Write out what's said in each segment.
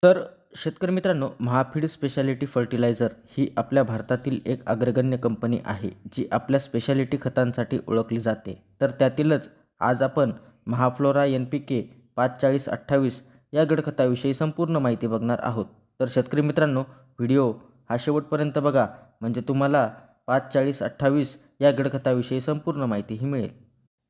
तर शेतकरी मित्रांनो, महाफीड स्पेशालिटी फर्टिलायझर ही आपल्या भारतातील एक अग्रगण्य कंपनी आहे, जी आपल्या स्पेशालिटी खतांसाठी ओळखली जाते. तर त्यातीलच आज आपण महाफ्लोरा NPK 54028 या गडखताविषयी संपूर्ण माहिती बघणार आहोत. तर शेतकरी मित्रांनो, व्हिडिओ हा शेवटपर्यंत बघा, म्हणजे तुम्हाला 54028 या गडखताविषयी संपूर्ण माहितीही मिळेल.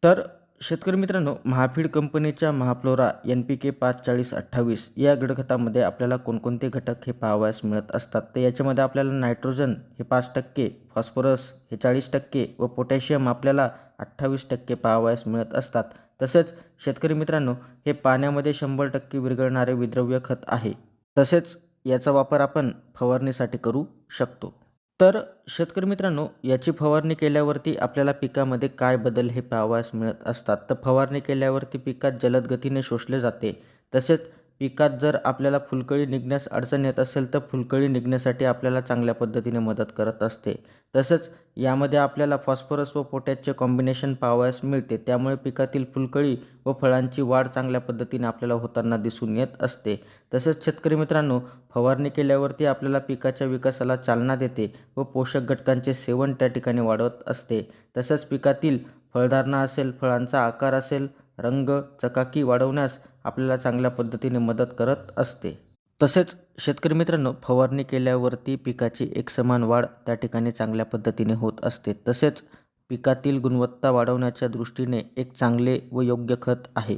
तर शेतकरी मित्रांनो, महाफीड कंपनीच्या महाफ्लोरा NPK 54028 या गडखतामध्ये आपल्याला कोणकोणते घटक हे पाहावयास मिळत असतात. तर याच्यामध्ये आपल्याला नायट्रोजन हे 5%, फॉस्फरस हे 40% व पोटॅशियम आपल्याला 28% पाहावयास मिळत असतात. तसेच शेतकरी मित्रांनो, हे पाण्यामध्ये 100% विरघळणारे विद्रव्य खत आहे. तसेच याचा वापर आपण फवारणीसाठी करू शकतो. तर शेतकरी मित्रांनो, याची फवारणी केल्यावरती आपल्याला पिकामध्ये काय बदल हे पाहावयास मिळत असतात. तर फवारणी केल्यावरती पिकात जलद गतीने शोषले जाते. तसेच पिकात जर आपल्याला फुलकळी निघण्यास अडचण येत असेल, तर फुलकळी निघण्यासाठी आपल्याला चांगल्या पद्धतीने मदत करत असते. तसंच यामध्ये आपल्याला फॉस्फरस व पोटॅशचे कॉम्बिनेशन पाहावयास मिळते. त्यामुळे पिकातील फुलकळी व फळांची वाढ चांगल्या पद्धतीने आपल्याला होताना दिसून येत असते. तसेच शेतकरी मित्रांनो, फवारणी केल्यावरती आपल्याला पिकाच्या विकासाला चालना देते व पोषक घटकांचे सेवन त्या ठिकाणी वाढवत असते. तसंच पिकातील फळधारणा असेल, फळांचा आकार असेल, रंग, चकाकी वाढवण्यास आपल्याला चांगल्या पद्धतीने मदत करत असते. तसेच शेतकरी मित्रांनो, फवारणी केल्यावरती पिकाची एकसमान वाढ त्या ठिकाणी चांगल्या पद्धतीने होत असते. तसेच पिकातील गुणवत्ता वाढवण्याच्या दृष्टीने एक चांगले व योग्य खत आहे.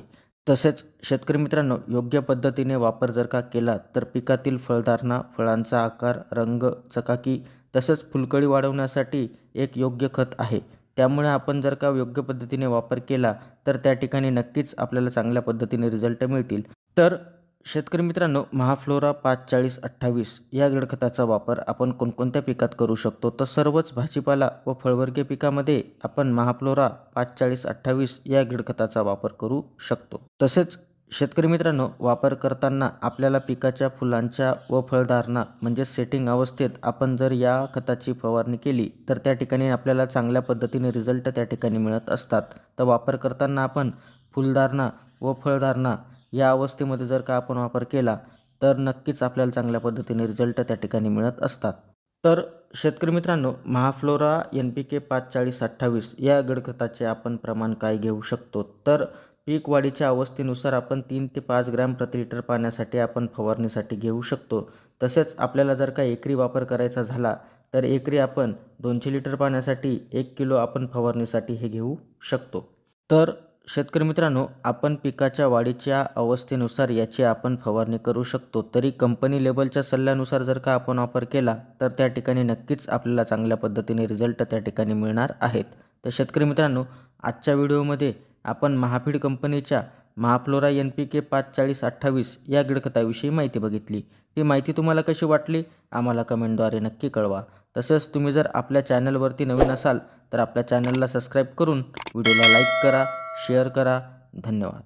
तसेच शेतकरी मित्रांनो, योग्य पद्धतीने वापर जर का केला तर पिकातील फळधारणा, फळांचा आकार, रंग, चकाकी तसंच फुलकळी वाढवण्यासाठी एक योग्य खत आहे. त्यामुळे आपण जर का योग्य पद्धतीने वापर केला तर त्या ठिकाणी नक्कीच आपल्याला चांगल्या पद्धतीने रिझल्ट मिळतील. तर शेतकरी मित्रांनो, महाफ्लोरा 54028 या गडखताचा वापर आपण कोणकोणत्या पिकात करू शकतो. तर सर्वच भाजीपाला व फळवर्गीय पिकामध्ये आपण महाफ्लोरा 54028 या गडखताचा वापर करू शकतो. तसेच शेतकरी मित्रांनो, वापर करताना आपल्याला पिकाच्या फुलांच्या व फळधारणा म्हणजे सेटिंग अवस्थेत आपण जर या खताची फवारणी केली तर त्या ठिकाणी आपल्याला चांगल्या पद्धतीने रिझल्ट त्या ठिकाणी मिळत असतात. तर वापर करताना आपण फुलधारणा व फळधारणा या अवस्थेमध्ये जर का आपण वापर केला तर नक्कीच आपल्याला चांगल्या पद्धतीने रिझल्ट त्या ठिकाणी मिळत असतात. तर शेतकरी मित्रांनो, महाफ्लोरा NPK 54028 या गडखताचे आपण प्रमाण काय घेऊ शकतो. तर पीक वाढीच्या अवस्थेनुसार आपण 3 ते 5 ग्रॅम प्रति लिटर पाण्यासाठी आपण फवारणीसाठी घेऊ शकतो. तसेच आपल्याला जर का एकरी वापर करायचा झाला तर एकरी आपण 200 लिटर पाण्यासाठी 1 किलो आपण फवारणीसाठी हे घेऊ शकतो. तर शेतकरी मित्रांनो, आपण पिकाच्या वाढीच्या अवस्थेनुसार याची आपण फवारणी करू शकतो. तरी कंपनी लेबलच्या सल्ल्यानुसार जर का आपण वापर केला तर त्या ठिकाणी नक्कीच आपल्याला चांगल्या पद्धतीने रिझल्ट त्या ठिकाणी मिळणार आहेत. तर शेतकरी मित्रांनो, आजच्या व्हिडिओमध्ये आपण महाफीड कंपनीच्या महाफ्लोरा NPK 54028 या गडखताविषयी माहिती बघितली. ती माहिती तुम्हाला कशी वाटली आम्हाला कमेंटद्वारे नक्की कळवा. तसंच तुम्ही जर आपल्या चॅनलवरती नवीन असाल तर आपल्या चॅनलला सबस्क्राईब करून व्हिडिओला लाईक करा, शेअर करा. धन्यवाद.